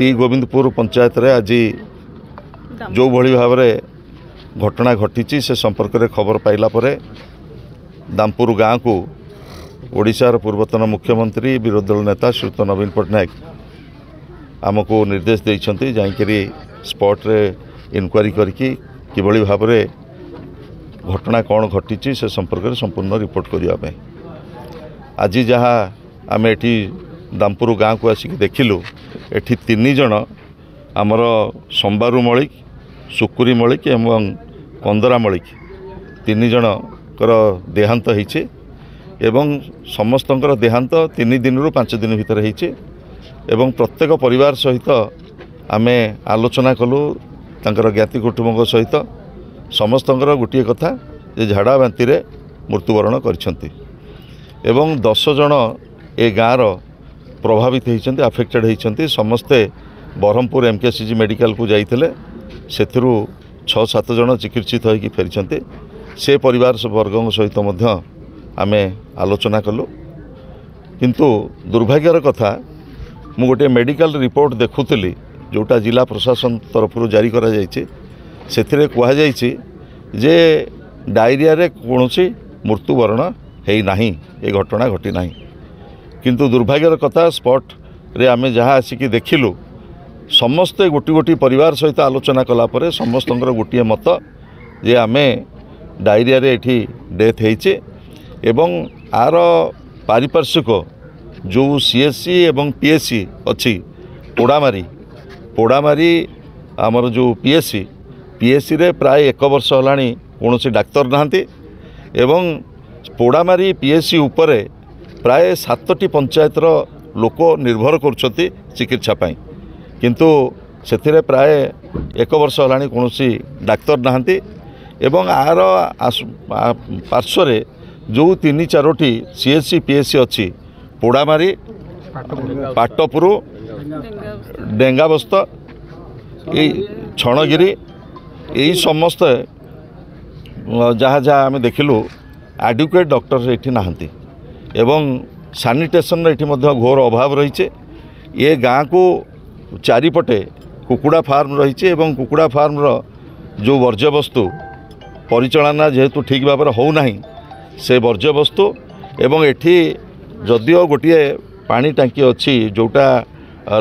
T Govindpur panchayat रे आज जो भली भाव घटना घटी से संपर्क में खबर पाइला परे दामपुर गाँव को ओडिशार पूर्वतन मुख्यमंत्री विरोधी दल नेता श्रीयुत नवीन पट्टनायक आमको निर्देश देइछंती जाइकरी स्पॉट रे इनक्वारी करके किभली भाव घटना कौन घटी से संपर्क में संपूर्ण रिपोर्ट करने आज जहाँ आम एटी दामपुर गाँव को आसिक देखिलु एठी 3 जन आमर संबारू मलिक सुकुरी मलिक एवं कंदरा मलिक 3 जनकर देहांत होइछे एवं समस्तंकर देहांत 3 दिन रु 5 दिन भितर होइछे एवं प्रत्येक परिवार सहित आमे आलोचना कलु तांकर ज्ञाति कुटुंब सहित समस्तंकर गोटे कथा जे झाड़ा बांति रे मृत्युवरण करछंती एवं 10 जन ए गाँव प्रभावित होइछंती अफेक्टेड होइछंती समस्ते बरहमपुर एमकेसीजी मेडिकल को जाइथिले सेथिरु 6-7 जन चिकित्सित होइकी फेरिछंती से परिवार वर्ग सहित मध्य आमे आलोचना कलु किंतु दुर्भाग्यर कथा मु गोटे मेडिकल रिपोर्ट देखुली जोटा जिला प्रशासन तरफ जारी करा जायछि सेथिरे कुहा जायछि जे डायरिया रे कोनोसी मृत्युवरण हेई नाही ए घटना घटी नाही किंतु दुर्भाग्यर कथा स्पॉट रे आमे जहाँ आसिकी देखिलु समस्ते गोटी गोटी परिवार सहित आलोचना कला परे समस्तंकर गोटे मत जे आमे डायरिया रे एठी डेथ हेइचे एवं आर पारिपार्श्विक जो सीएससी एवं पीएससी अच्छी पोड़ामारी आमर जो पीएससी रे प्राय 1 वर्ष होलानी कौन डाक्तर नहांती एवं पोड़ामारी पीएससी उपरे प्राय 7टी पंचायतर लोक निर्भर करछंती चिकित्सा पाई किंतु सेथिरे प्राय 1 वर्ष होलानी कौन डाक्तर नहांती एवं आर पार्श्व जो 3-4टी सीएससी पीएससी अच्छी पोड़ामारी पाटपुर डेंगाबस्त छणगिरी यही समस्त जहाँ जहाँ आम देखिलु एडुकेट डॉक्टर ये नहांती एवं सैनिटेशन ये घोर अभाव रही ये गाँ को चारिपटे कुकुड़ा फार्म रही एवं कुकुड़ा फार्म जो वर्ज्यवस्तु परिचालना जेहेतु ठीक भाव होना से वर्ज्यवस्तु एवं एठी जदिओ गोटे पानी टांकी अच्छी जोटा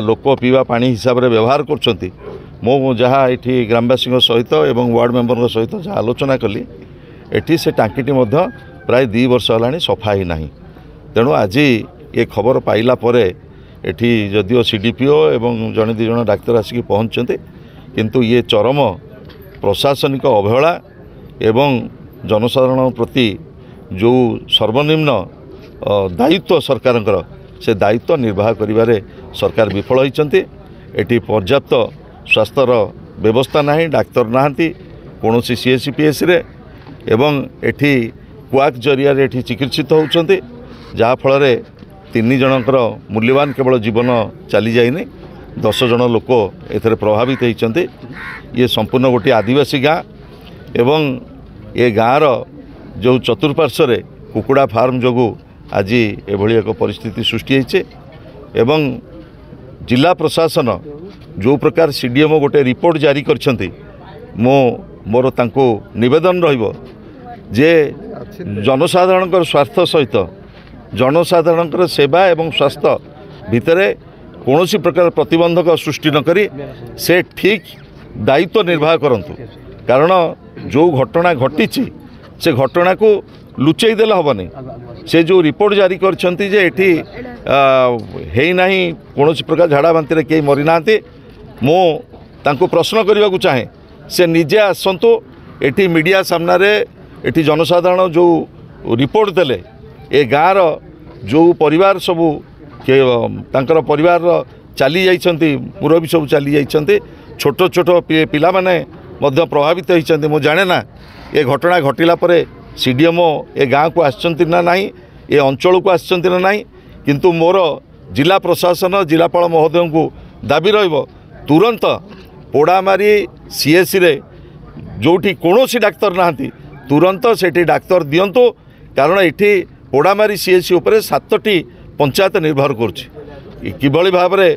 लोक पीवा पानी हिसाब से व्यवहार कर मो जहाँ ये ग्रामवासी सहित एवं वार्ड मेंबर सहित जहाँ आलोचना कली एठी से टांकीटी प्राय 2 वर्ष होलानी सफा ही नहीं तेणु आज ये खबर पाइला परे एठी जदिओ सीडीपीओ एवं जड़े 2 जन डाक्तर आसिक पहुँचते किंतु ये चरम प्रशासनिक अवहेला एवं जनसाधारण प्रति जो सर्वनिम्न दायित्व सरकार से दायित्व निर्वाह करिबारे सरकार विफल होइचंती एटी पर्याप्त स्वास्थ्यर व्यवस्था नहीं डाक्तर नहांती कौन सीएससी पीएससी रे एवं एटी क्वाक जरिया रे एटी चिकित्सित होउचंती जहाँ फल 3 जनकर मूल्यवान केवल जीवन चली जाइनी 10 जन लोक एथरे प्रभावित होइचंती ये संपूर्ण गोटे आदिवासी गाँ एवं ये गाँर जो चतुर्पार्श्व कुकुड़ा फार्म जोगु आज एभली एक परिस्थिति सृष्टि होइछे एवं जिला प्रशासन जो प्रकार सीडीएमओ गोटे रिपोर्ट जारी करछंती मोर तांको निवेदन रहिबो जे जनसाधारण स्वार्थ सहित जनसाधारण सेवा एवं स्वास्थ्य भितरे कौन प्रकार प्रतिबंधक सृष्टि न करी से ठीक दायित्व निर्वाह करंतु कारण जो घटना घटी से घटना को लुचई देला हबनी से जो रिपोर्ट जारी करछंती जे एठी हेई नाही कोनोसी प्रकार झाड़ा बांति रे केई मरि नांती मो तांको प्रश्न करबा को चाहे से निजे आसंतु एठी मीडिया सामना रे एठी जनसाधारण जो रिपोर्ट देले ए गाँर जो परिवार सबू के तांकर परिवार चली जाइछंती मुरबी सब चली जाइछंती छोट छोट पिला माने मध्य प्रभावित होइछंती मो जाने ना ये घटना घटिला परे सीडीएमओ ए गाँ को आसचंती ना नहीं ए अंचल को आसचंती ना नहीं किंतु मोर जिला प्रशासन जिलापाल महोदय को दाबी रहिबो तुरंत पोड़ामारी सीएससी रे जोठी कोनोसी डाक्तर नाहांती तुरंत सेठी डाक्तर दियंतु कारण एठी पोड़ामारी सीएससी उपरे 7टी पंचायत निर्भर करुछि किभली भाव रे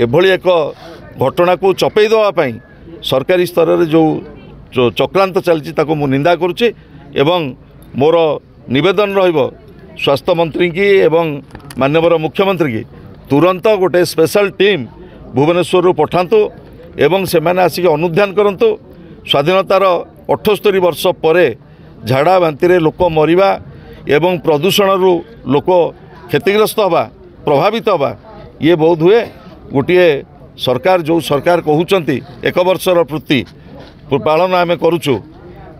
एभली एक घटना को चपई देवाई सरकारी स्तर में जो चक्रांत चलती मु निंदा करुच्ची एवं मोर निवेदन रहिबो स्वास्थ्य मंत्री की एवं माननीय मुख्यमंत्री की तुरंत गोटे स्पेशल टीम भुवनेश्वर पठातु एवं से मैंने आसिक अनुध्यान करंतु स्वाधीनतार 78 वर्ष पर झाड़ा बांति लोक मरिबा एवं प्रदूषण लोक क्षतिग्रस्त हवा प्रभावित हवा ये बहुत हुए गोटे सरकार जो सरकार कहते 1 वर्षर पूर्ति पालन आम करुचु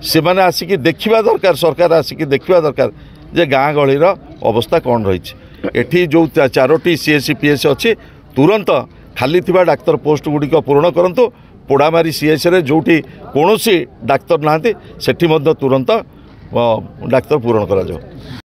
से मैंने आसिक देखा दरकार सरकार आसिक देखा दरकार जे गाँ गहलीर अवस्था कौन रही एठी जो 4टी सीएससी पीएससी अच्छी तुरंत खाली थिबा डाक्तर पोस्ट गुड़िक पूरण करंतु पोड़ामारी सीएससी रे जोठी कौन डाक्तर नहांती सेठी मध्य तुरंत डाक्तर पूरण करा जाओ।